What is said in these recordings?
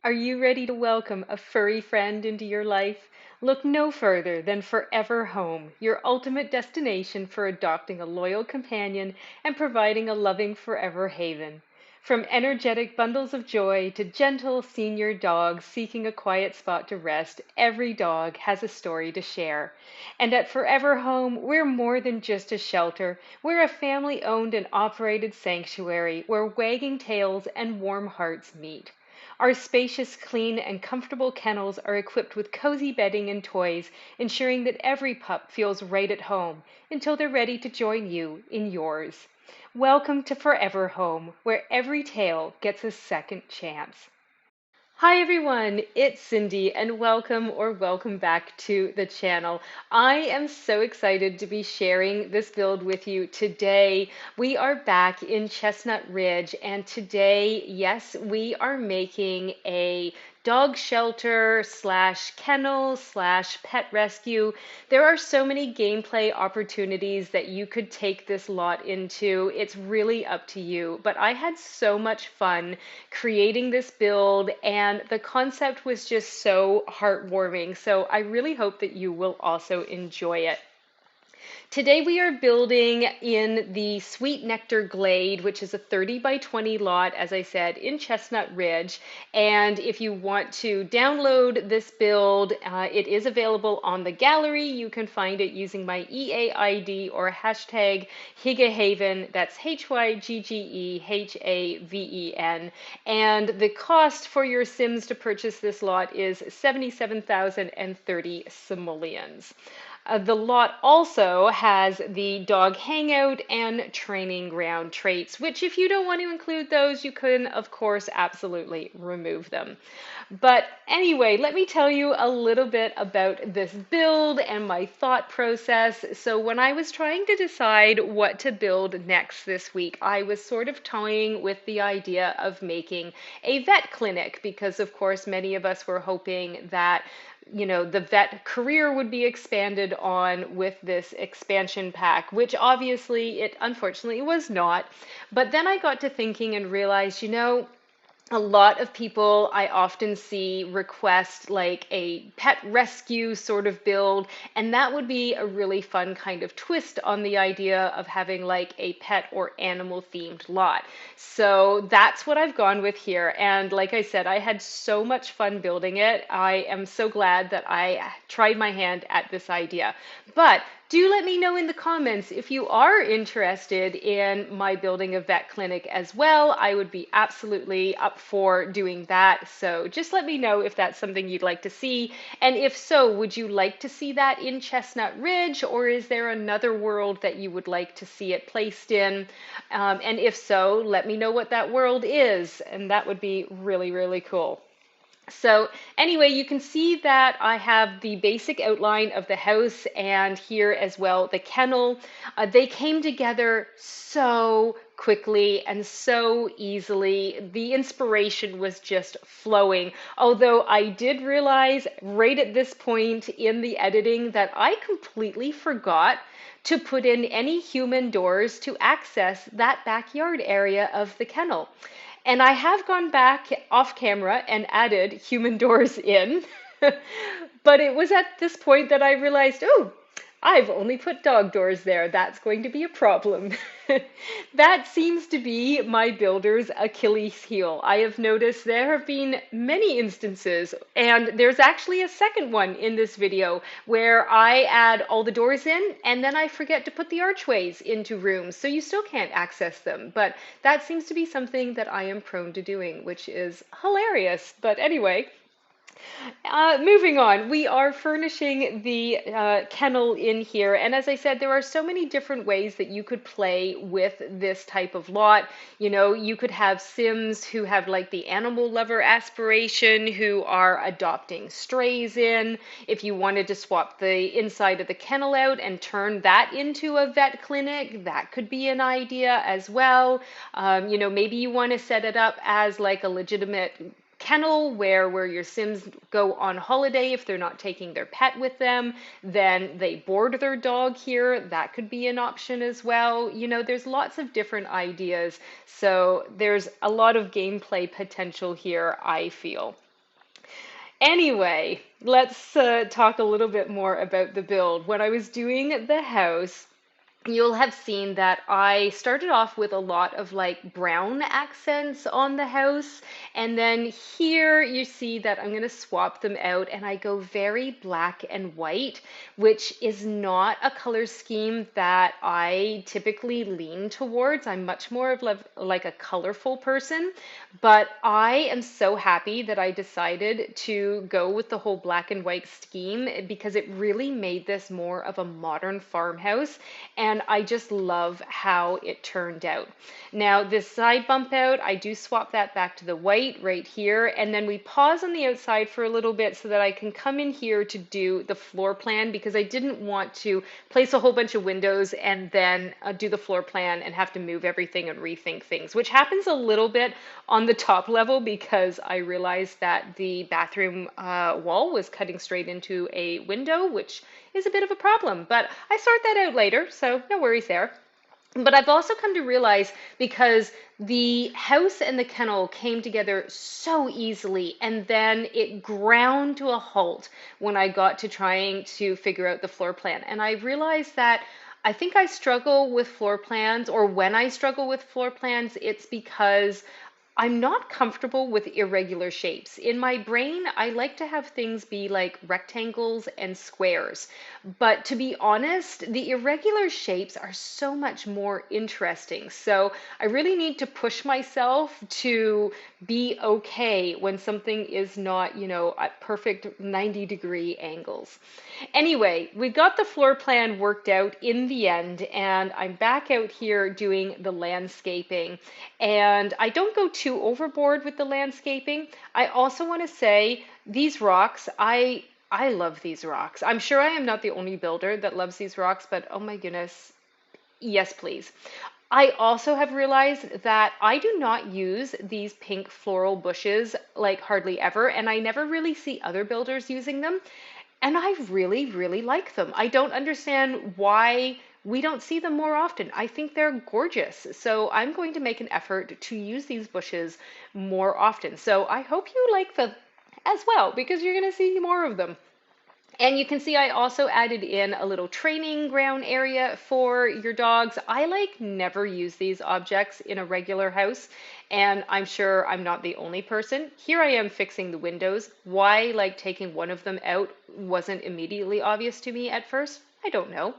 Are you ready to welcome a furry friend into your life? Look no further than Forever Home, your ultimate destination for adopting a loyal companion and providing a loving forever haven. From energetic bundles of joy to gentle senior dogs seeking a quiet spot to rest, every dog has a story to share. And at Forever Home, we're more than just a shelter. We're a family owned and operated sanctuary where wagging tails and warm hearts meet. Our spacious, clean, and comfortable kennels are equipped with cozy bedding and toys, ensuring that every pup feels right at home until they're ready to join you in yours. Welcome to Forever Home, where every tale gets a second chance. Hi everyone, it's Cindy and welcome back to the channel. I am so excited to be sharing this build with you today. We are back in Chestnut Ridge and today, yes, we are making a dog shelter slash kennel slash pet rescue. There are so many gameplay opportunities that you could take this lot into. It's really up to you, but I had so much fun creating this build and the concept was just so heartwarming. So I really hope that you will also enjoy it. Today we are building in the Sweet Nectar Glade, which is a 30 by 20 lot, as I said, in Chestnut Ridge. And if you want to download this build, it is available on the gallery. You can find it using my EAID or hashtag Hyggehaven. That's HYGGEHAVEN. And the cost for your Sims to purchase this lot is 77,030 simoleons. The lot also has the dog hangout and training ground traits, which if you don't want to include those, you can, of course, absolutely remove them. But anyway, let me tell you a little bit about this build and my thought process. So when I was trying to decide what to build next this week, I was sort of toying with the idea of making a vet clinic because, of course, many of us were hoping that the vet career would be expanded on with this expansion pack, which obviously it unfortunately was not. But then I got to thinking and realized, a lot of people I often see request like a pet rescue sort of build, and that would be a really fun kind of twist on the idea of having like a pet or animal themed lot. So that's what I've gone with here. And like I said, I had so much fun building it. I am so glad that I tried my hand at this idea. But do let me know in the comments if you are interested in my building a vet clinic as well. I would be absolutely up for doing that. So just let me know if that's something you'd like to see. And if so, would you like to see that in Chestnut Ridge, or is there another world that you would like to see it placed in? And if so, let me know what that world is. And that would be really, really cool. So anyway, you can see that I have the basic outline of the house and here as well the kennel. They came together so quickly and so easily. The inspiration was just flowing. Although I did realize right at this point in the editing that I completely forgot to put in any human doors to access that backyard area of the kennel. And I have gone back off camera and added human doors in, but it was at this point that I realized, oh, I've only put dog doors there. That's going to be a problem. That seems to be my builder's Achilles heel. I have noticed there have been many instances, and there's actually a second one in this video where I add all the doors in and then I forget to put the archways into rooms, so you still can't access them. But that seems to be something that I am prone to doing, which is hilarious. But anyway, moving on, we are furnishing the kennel in here, and as I said, there are so many different ways that you could play with this type of lot. You could have Sims who have like the animal lover aspiration, who are adopting strays in. If you wanted to swap the inside of the kennel out and turn that into a vet clinic, that could be an idea as well. Maybe you want to set it up as like a legitimate kennel where your Sims go on holiday. If they're not taking their pet with them, then they board their dog here. That could be an option as well. There's lots of different ideas. So there's a lot of gameplay potential here, I feel. Anyway, let's talk a little bit more about the build. When I was doing the house, you'll have seen that I started off with a lot of like brown accents on the house. And then here you see that I'm going to swap them out and I go very black and white, which is not a color scheme that I typically lean towards. I'm much more of like a colorful person, but I am so happy that I decided to go with the whole black and white scheme because it really made this more of a modern farmhouse, and I just love how it turned out. Now, this side bump out, I do swap that back to the white right here, and then we pause on the outside for a little bit so that I can come in here to do the floor plan because I didn't want to place a whole bunch of windows and then do the floor plan and have to move everything and rethink things, which happens a little bit on the top level because I realized that the bathroom wall was cutting straight into a window, which is a bit of a problem, but I sort that out later, so no worries there. But I've also come to realize because the house and the kennel came together so easily, and then it ground to a halt when I got to trying to figure out the floor plan. And I realized that I think I struggle with floor plans, or when I struggle with floor plans, it's because I'm not comfortable with irregular shapes. In my brain, I like to have things be like rectangles and squares. But to be honest, the irregular shapes are so much more interesting. So I really need to push myself to be okay when something is not, at perfect 90-degree angles. Anyway, we got the floor plan worked out in the end, and I'm back out here doing the landscaping. And I don't go too overboard with the landscaping. I also want to say these rocks, I love these rocks. I'm sure I am not the only builder that loves these rocks, but oh my goodness, yes, please. I also have realized that I do not use these pink floral bushes like hardly ever, and I never really see other builders using them. And I really, really like them. I don't understand why we don't see them more often. I think they're gorgeous. So I'm going to make an effort to use these bushes more often. So I hope you like them as well because you're going to see more of them. And you can see I also added in a little training ground area for your dogs. I like never use these objects in a regular house, and I'm sure I'm not the only person. Here I am fixing the windows. Why like taking one of them out wasn't immediately obvious to me at first. I don't know.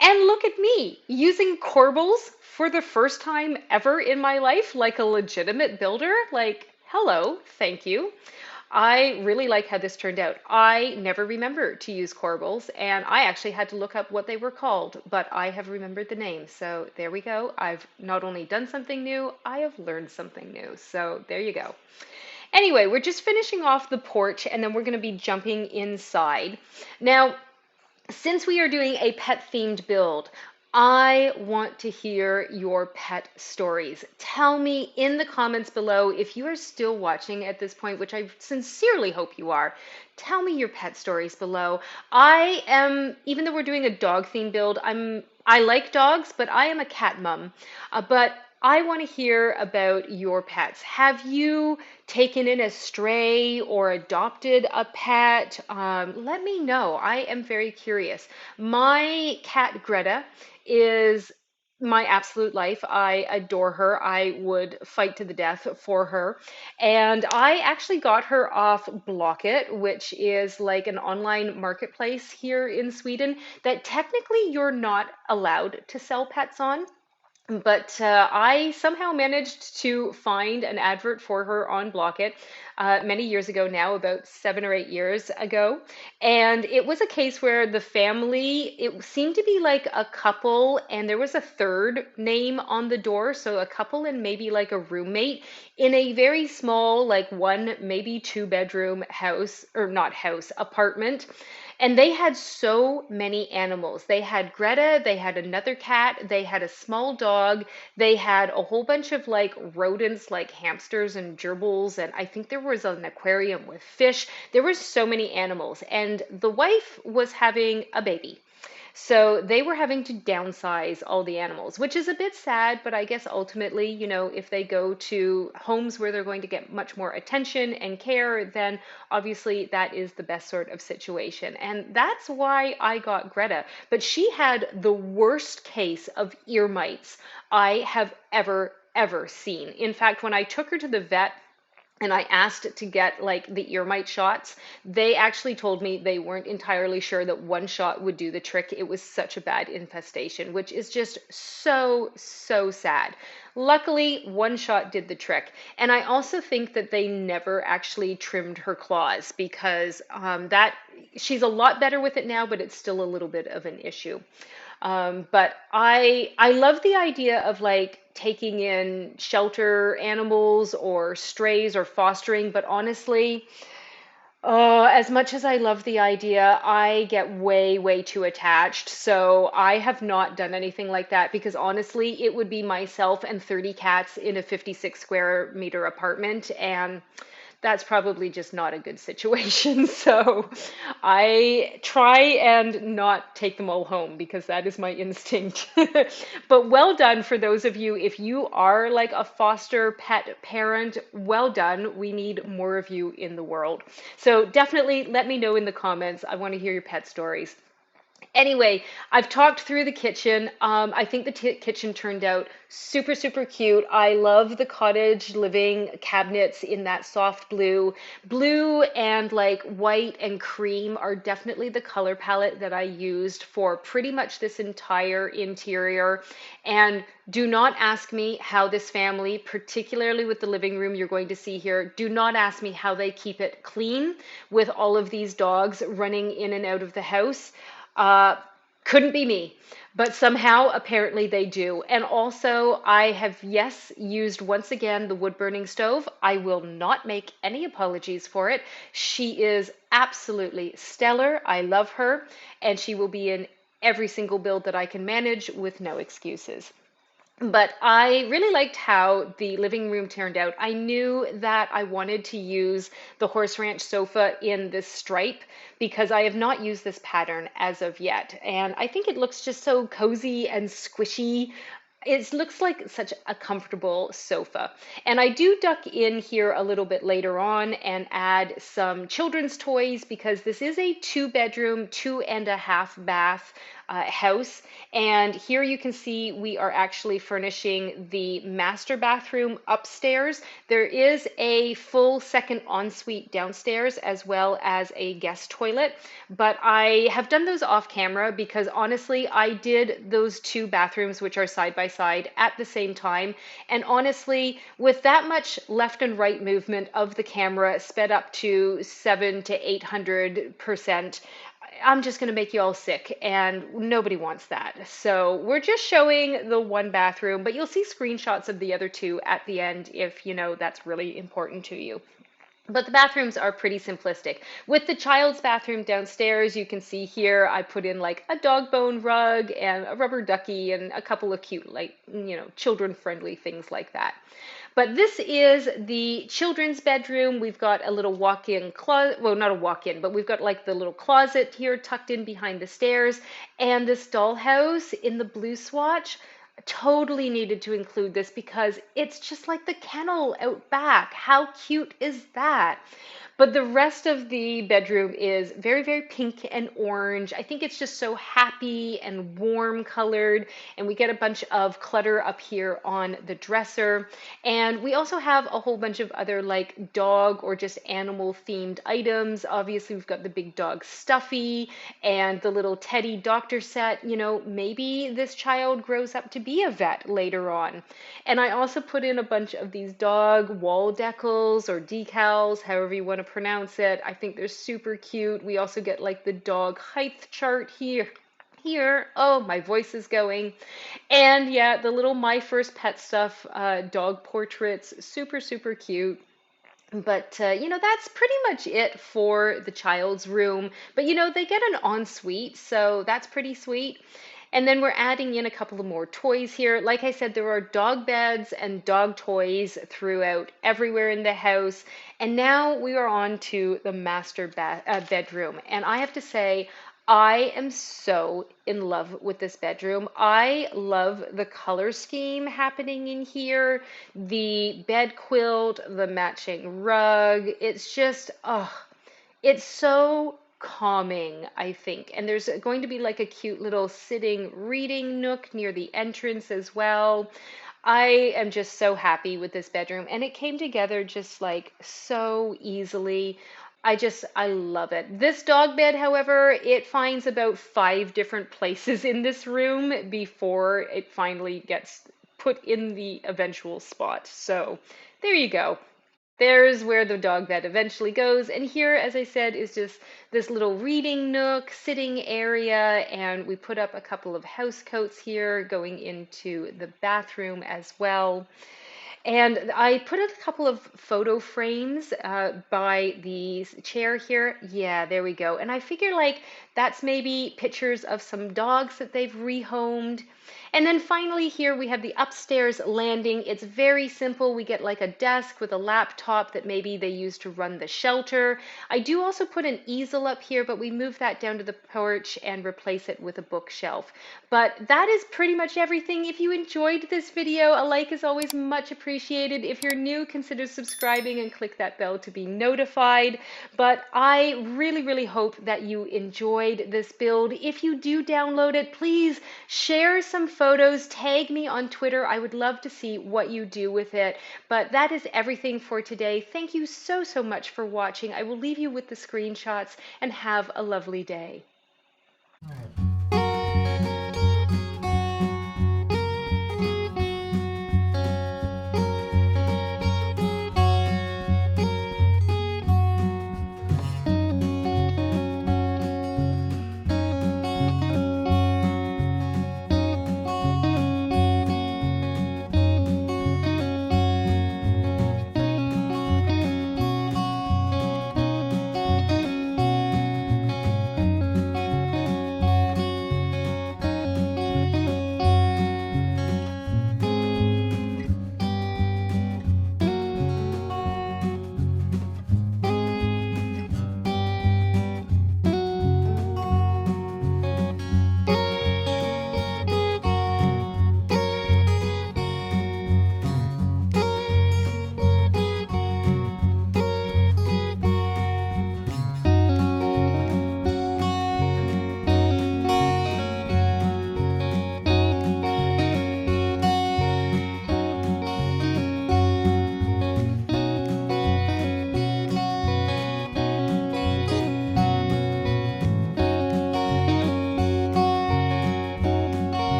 And look at me using corbels for the first time ever in my life, like a legitimate builder. Like, hello, thank you. I really like how this turned out. I never remember to use corbels, and I actually had to look up what they were called, but I have remembered the name. So there we go. I've not only done something new, I have learned something new. So there you go. Anyway, we're just finishing off the porch, and then we're going to be jumping inside. Now, since we are doing a pet themed build, I want to hear your pet stories. Tell me in the comments below if you are still watching at this point, which I sincerely hope you are. Tell me your pet stories below. Even though we're doing a dog themed build, I like dogs, but I am a cat mom. But I want to hear about your pets. Have you taken in a stray or adopted a pet? Let me know. I am very curious. My cat Greta is my absolute life. I adore her. I would fight to the death for her. And I actually got her off Blocket, which is like an online marketplace here in Sweden that technically you're not allowed to sell pets on. But I somehow managed to find an advert for her on Blocket many years ago now, about 7 or 8 years ago. And it was a case where the family, it seemed to be like a couple, and there was a third name on the door. So a couple and maybe like a roommate in a very small, like one, maybe two-bedroom house, or not house, apartment. And they had so many animals. They had Greta, they had another cat, they had a small dog, they had a whole bunch of like rodents like hamsters and gerbils, and I think there was an aquarium with fish. There were so many animals, and the wife was having a baby. So they were having to downsize all the animals, which is a bit sad, but I guess ultimately, if they go to homes where they're going to get much more attention and care, then obviously that is the best sort of situation. And that's why I got Greta. But she had the worst case of ear mites I have ever seen. In fact, when I took her to the vet, and I asked to get like the ear mite shots, they actually told me they weren't entirely sure that one shot would do the trick. It was such a bad infestation, which is just so sad. Luckily, one shot did the trick. And I also think that they never actually trimmed her claws because that she's a lot better with it now, but it's still a little bit of an issue. But I love the idea of like taking in shelter animals or strays or fostering, but honestly, as much as I love the idea, I get way too attached. So I have not done anything like that because honestly, it would be myself and 30 cats in a 56 square meter apartment, and that's probably just not a good situation. So I try and not take them all home because that is my instinct. But well done for those of you, if you are like a foster pet parent, well done. We need more of you in the world. So definitely let me know in the comments. I want to hear your pet stories. Anyway, I've talked through the kitchen. I think the kitchen turned out super cute. I love the cottage living cabinets in that soft blue. Blue and like white and cream are definitely the color palette that I used for pretty much this entire interior. And do not ask me how this family, particularly with the living room you're going to see here, do not ask me how they keep it clean with all of these dogs running in and out of the house. Uh, couldn't be me, but somehow apparently they do. And also, I have, yes, used once again the wood burning stove. I will not make any apologies for it. She is absolutely stellar. I love her, and she will be in every single build that I can manage with no excuses. But I really liked how the living room turned out. I knew that I wanted to use the horse ranch sofa in this stripe because I have not used this pattern as of yet. And I think it looks just so cozy and squishy. It looks like such a comfortable sofa. And I do duck in here a little bit later on and add some children's toys because this is a 2-bedroom, 2.5 bath house. And here you can see we are actually furnishing the master bathroom upstairs. There is a full second ensuite downstairs as well as a guest toilet, but I have done those off camera because honestly, I did those 2 bathrooms, which are side by side at the same time. And honestly, with that much left and right movement of the camera sped up to 700 to 800%, I'm just going to make you all sick, and nobody wants that. So we're just showing the 1 bathroom, but you'll see screenshots of the other 2 at the end if you know that's really important to you. But the bathrooms are pretty simplistic. With the child's bathroom downstairs, you can see here I put in like a dog bone rug and a rubber ducky and a couple of cute, like, children-friendly things like that. But this is the children's bedroom. We've got a little walk-in closet, well, not a walk-in, but we've got like the little closet here tucked in behind the stairs. And this dollhouse in the blue swatch, totally needed to include this because it's just like the kennel out back. How cute is that? But the rest of the bedroom is very pink and orange. I think it's just so happy and warm colored. And we get a bunch of clutter up here on the dresser. And we also have a whole bunch of other like dog or just animal themed items. Obviously, we've got the big dog stuffy and the little teddy doctor set. Maybe this child grows up to be a vet later on. And I also put in a bunch of these dog wall decals or decals, however you want to pronounce it. I think they're super cute. We also get like the dog height chart here. Oh, my voice is going. And yeah, the little My First Pet stuff, dog portraits, super cute. But, that's pretty much it for the child's room. But, they get an ensuite, so that's pretty sweet. And then we're adding in a couple of more toys here. Like I said, there are dog beds and dog toys throughout everywhere in the house. And now we are on to the master bedroom. And I have to say, I am so in love with this bedroom. I love the color scheme happening in here, the bed quilt, the matching rug. It's just, oh, it's so calming, I think. And there's going to be like a cute little sitting reading nook near the entrance as well. I am just so happy with this bedroom, and it came together just like so easily. I love it. This dog bed, however, it finds about 5 different places in this room before it finally gets put in the eventual spot. So there you go. There's where the dog bed eventually goes. And here, as I said, is just this little reading nook, sitting area, and we put up a couple of house coats here going into the bathroom as well. And I put a couple of photo frames by the chair here. Yeah, there we go. And I figure like that's maybe pictures of some dogs that they've rehomed. And then finally here we have the upstairs landing. It's very simple. We get like a desk with a laptop that maybe they use to run the shelter. I do also put an easel up here, but we move that down to the porch and replace it with a bookshelf. But that is pretty much everything. If you enjoyed this video, a like is always much appreciated. If you're new, consider subscribing and click that bell to be notified. But I really, really hope that you enjoyed this build. If you do download it, please share some photos, tag me on Twitter. I would love to see what you do with it. But that is everything for today. Thank you so, so much for watching. I will leave you with the screenshots and have a lovely day.